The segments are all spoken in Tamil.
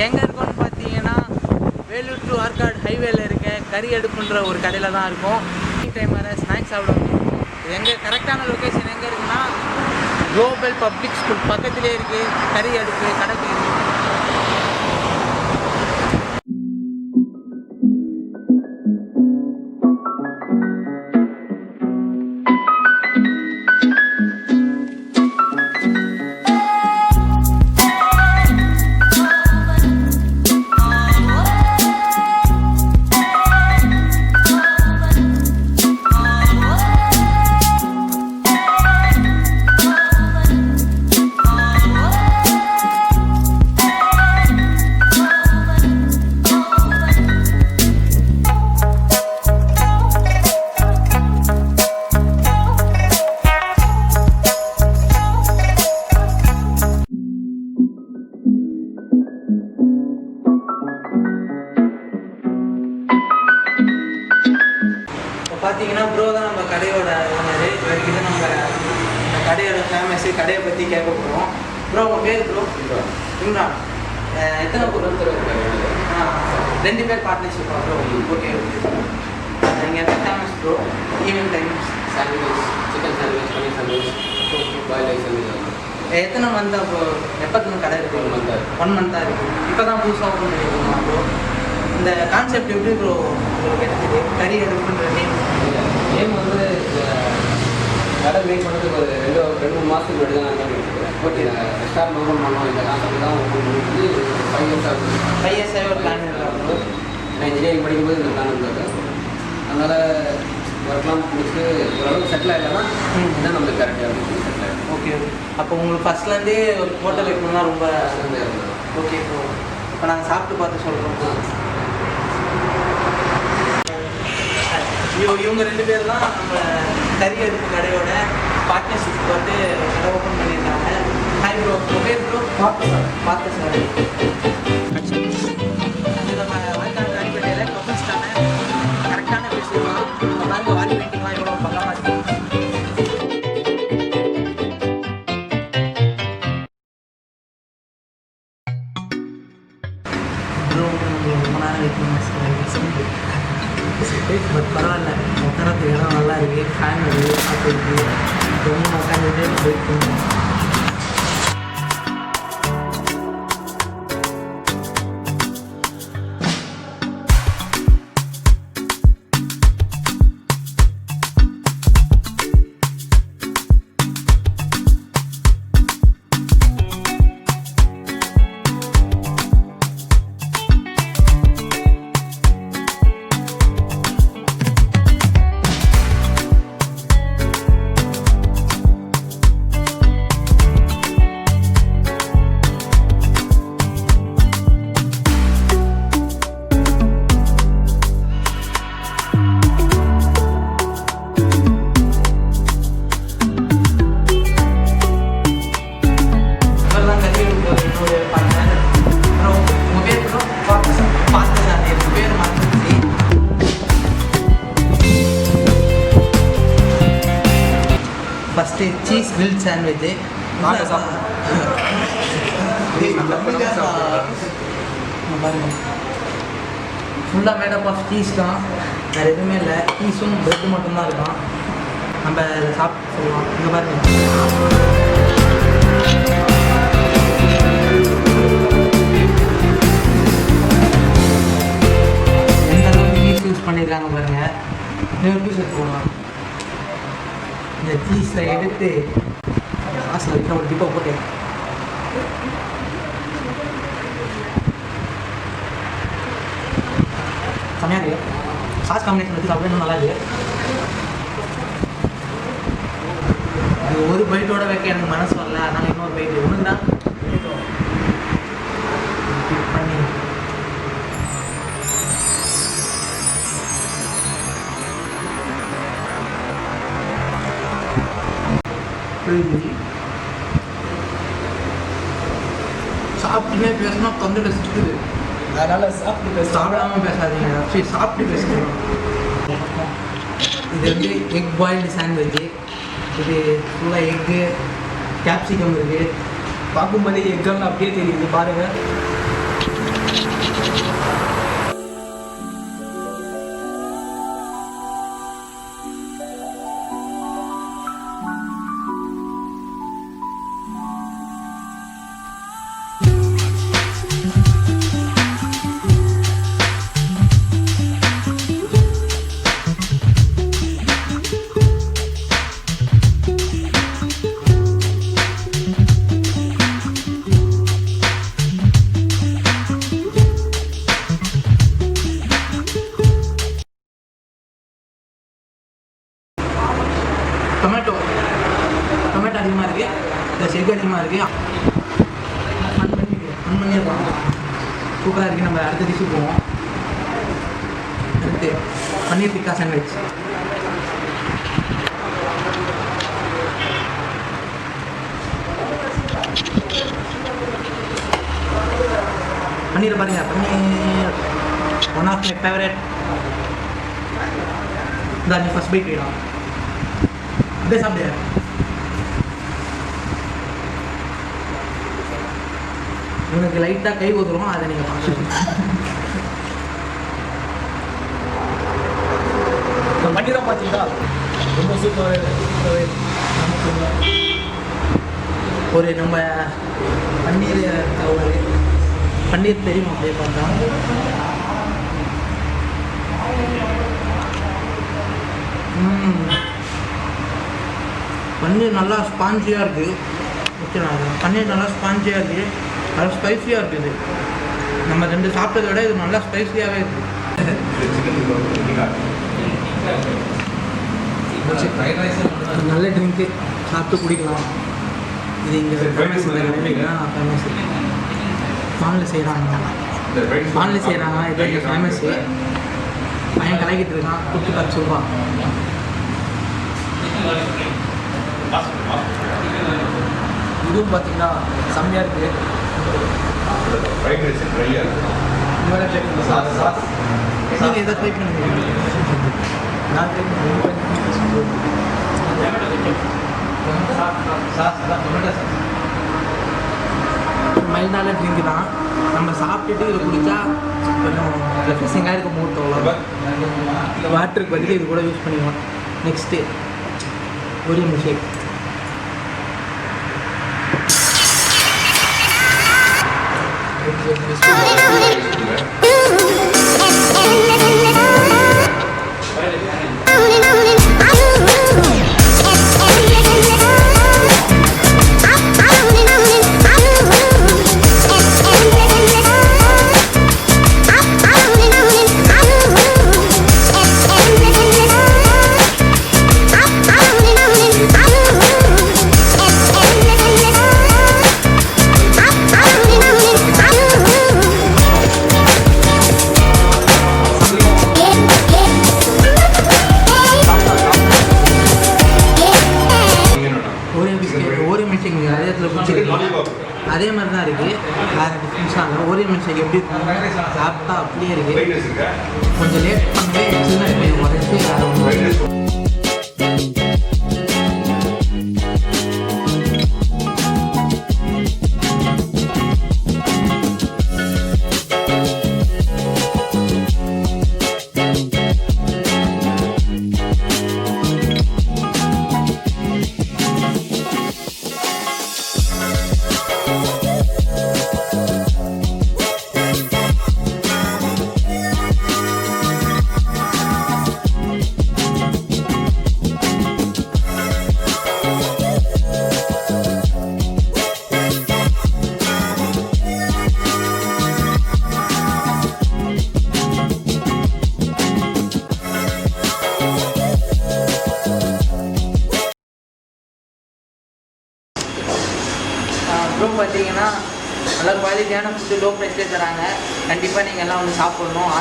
எங்கே இருக்கோன்னு பார்த்தீங்கன்னா வேலூர் டு ஆர்காட் ஹைவேல இருக்க கறி அடுப்புன்ற ஒரு கடையில் தான் இருக்கும். டைம் வேறு ஸ்நாக்ஸ் சாப்பிடுவோம். இது எங்கே கரெக்டான லொக்கேஷன் எங்கே இருக்குன்னா குளோபல் பப்ளிக் ஸ்கூல் பக்கத்திலே இருக்குது. கறி அடுப்பு கடை பேர். பார்த்தீங்கன்னா ப்ரோ தான் நம்ம கடையோட ஓனர். இவர்கிட்ட நம்ம இந்த கடையோட ஃபேமஸு கடையை பற்றி கேட்க போகிறோம். ப்ரோ உங்கள் பேர் ப்ரோ? இம்ரான். எத்தனை ப்ரோ? 2 பேர் பார்ட்னர்ஷிப்பா ப்ரோ? Okay okay. நீங்கள் எத்தனை famous bro? Evening times sandwich, chicken sandwich, paneer sandwich, boil rice sandwich. எத்தனை மந்த்தாக ப்ரோ? எப்போதுமே கடை இருக்குது? 1 மந்த்தாக இருக்குது. இப்போ தான் புதுசாக ஓப்பன் பண்ணியிருக்கோமா ப்ரோ? இந்த கான்செப்ட் எப்படி ப்ரோ உங்களுக்கு கிடைச்சிது? கறி அடுப்புன்ற நேம் வந்து கடை மேக் பண்ணுறதுக்கு ஒரு 2-3 மாதத்துக்கு முன்னாடி தான் நான் பண்ணிட்டுருக்கேன். ஓகே, ரெஸ்டாரண்ட் ஓப்பன் பண்ணோம். இந்த கான்செப்ட் தான் ஓப்பன் பண்ணி 5 இயர்ஸ் ஆகுது. 5 இயர்ஸ் ஆகி ஒரு பிளான் இருக்கா ப்ரோ? நான் இன்ஜினியரிங் படிக்கும்போது இந்த பிளான் இருந்தது. அதனால் ஒர்க்லாம் முடிச்சுட்டு ஓரளவுக்கு செட்டில் ஆகிடலாம்னா இதுதான் நம்மளுக்கு கரெக்டாக இருக்கும். செட்டில் ஆகிடும். Okay okay. அப்போ உங்களுக்கு ஃபஸ்ட்லேருந்தே ஒரு ஹோட்டல் வைக்கணும்னா ரொம்ப ஓகே ப்ரோ. இப்போ நாங்கள் சாப்பிட்டு பார்த்து சொல்கிறோம். இவங்க 2 பேர் தான் நம்ம கறி அடுப்பு கடையோட பார்ட்னர்ஷிப் வந்து கடை ஓப்பன் பண்ணியிருக்காங்க. ஹாய் ப்ரோ, உங்கள் பேர் ப்ரோ? பார்த்த சார். இது நம்ம வயக்காடு அடிப்படையில் ப்ரொஃபன்ஸ்க்கான கரெக்டான விஷயம் தான். பாருங்க வால் பெயிண்டிங்லாம் எவ்வளோ பக்கமாக இருக்குது. ப்ரோ ரொம்ப நேரம் வைக்கணும் பட் பரவாயில்ல, உட்காரத்துக்கு இடம் நல்லா இருக்குது. ஃபேன் இருக்குது, காற்று இருக்குது. ரொம்ப உட்காந்துட்டு போயிட்டு ஃபஸ்ட்டு சீஸ் கிரில் சாண்ட்விட்சு ஃபுல்லாக மேடப் ஆஃப் சீஸ் தான், வேறு எதுவுமே இல்லை. சீஸும் பிரெட்டு மட்டும்தான் இருக்கும். நம்ம சாப்பிட்டு சொல்லலாம். இங்கே பாருங்கள், எந்த அளவுக்கு சீஸ் யூஸ் பண்ணியிருக்காங்க பாருங்கள். இன்னொரு பீஸ் எடுத்துக்கோங்க. இந்த சீஸை எடுத்து சாஸில் வைக்க ஒரு டிப்பை போட்டு செம்மையாக இருக்குது. சாஸ் காம்பினேஷன் வச்சு சாப்பிட நல்லா இருக்குது. இது ஒரு பைட்டோட வைக்க எனக்கு மனசு வரல, அதனால் இன்னொரு பைட்டு ஒன்று தான் பண்ணி சாப்பிட்டுமே பேசினா தொண்டையில் சுற்றுது. அதனால் சாப்பிடாமல் பேசாதீங்க, சரி சாப்பிட்டு பேசுகிறோம். இது வந்து எக் பாயில்டு சாண்ட்விட்சு. இது ஃபுல்லாக எக்கு, கேப்சிகம் இருக்குது. பார்க்கும்போதே எக்கெல்லாம் அப்படியே தெரியுது பாருங்கள். சூப்பராக இருக்குது. நம்ம அடுத்த டிஷ்ஷு போவோம். அடுத்து பன்னீர் டிக்கா சாண்ட்விச். பன்னீர் பாருங்க, பன்னீர் ஒன் ஆஃப் மை ஃபேவரட். இதான் நீ ஃபஸ்ட் பைட் வேணும், அப்படியே சாப்பிடு. உங்களுக்கு லைட்டாக கை ஊதுறோம், அதை நீங்கள் பார்க்கணும். பன்னீராக பார்த்தீங்களா, ரொம்ப சூப்பராக ஒரு நம்ம பன்னீர் ஒரு பன்னீர் தெரியும் அப்படியே பார்த்தா. பன்னீர் நல்லா ஸ்பான்ஜியாக இருக்குது. ஓகேண்ணா, பன்னீர் நல்லா ஸ்பான்ஜியாக இருக்குது, நல்லா ஸ்பைஸியாக இருக்குது. நம்ம ரெண்டு சாப்பிட்டதை விட இது நல்லா ஸ்பைஸியாகவே இருக்குது. நல்ல ட்ரிங்க்கு சாப்பிட்டு குடிக்கலாம். இது இங்கே ஃபேமஸ் ஃபேமஸ் பானில் செய்கிறாங்க, பானில் செய்கிறாங்க. இது இங்கே ஃபேமஸ்ஸு. பையன் கலக்கிட்டு இருக்கான், குட்டி 10 ரூபா. இதுவும் பார்த்தீங்கன்னா செம்மையாக இருக்குது. நீங்கள் எதை ட்ரை பண்ணுவீங்க? நான் ட்ரை பண்ணுவேன். மைல்டான ட்ரிங்க்கு தான். நம்ம சாப்பிட்டுட்டு இதை குடித்தா கொஞ்சம் ரெஃப்ரெஷிங்காக இருக்க மூட்டோம். வாட்டருக்கு பதில் இது கூட யூஸ் பண்ணிக்கலாம். நெக்ஸ்ட்டு ஒரு மில்க். அதே மாதிரி தான் இருக்குது, வேறு டிஃப்ரென்ஸாக இல்லை. ஒரே மில்க் எப்படி இருக்கும் சாப்பிட்டா அப்படியே இருக்குது. கொஞ்சம் லேட் பண்ணவே சின்ன பையன் உடச்சி வேறு ஒன்று. அப்புறம் பார்த்தீங்கன்னா நல்லா குவாலிட்டியான ஃபுட்டு லோ ப்ரைஸ்லேயே தராங்க. கண்டிப்பாக நீங்கள் எல்லாம் வந்து சாப்பிட்ணும்.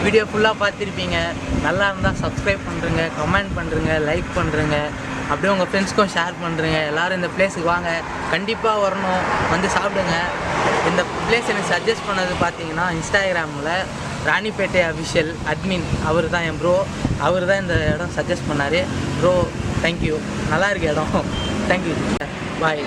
வீடியோ ஃபுல்லாக பார்த்துருப்பீங்க. நல்லா இருந்தால் சப்ஸ்கிரைப் பண்ணுறங்க, கமெண்ட் பண்ணுறங்க, லைக் பண்ணுறங்க, அப்படியே உங்கள் ஃப்ரெண்ட்ஸ்க்கும் ஷேர் பண்ணுறங்க. எல்லோரும் இந்த பிளேஸுக்கு வாங்க, கண்டிப்பாக வரணும், வந்து சாப்பிடுங்க. இந்த பிளேஸ் எனக்கு சஜஸ்ட் பண்ணது பார்த்தீங்கன்னா இன்ஸ்டாகிராமில் ராணிப்பேட்டை அஃபிஷியல் அட்மின் அவர் தான், என் ப்ரோ. அவர் தான் இந்த இடம் சஜஸ்ட் பண்ணார். ப்ரோ தேங்க்யூ, நல்லா இருக்கு இடம். தேங்க்யூ, பாய்.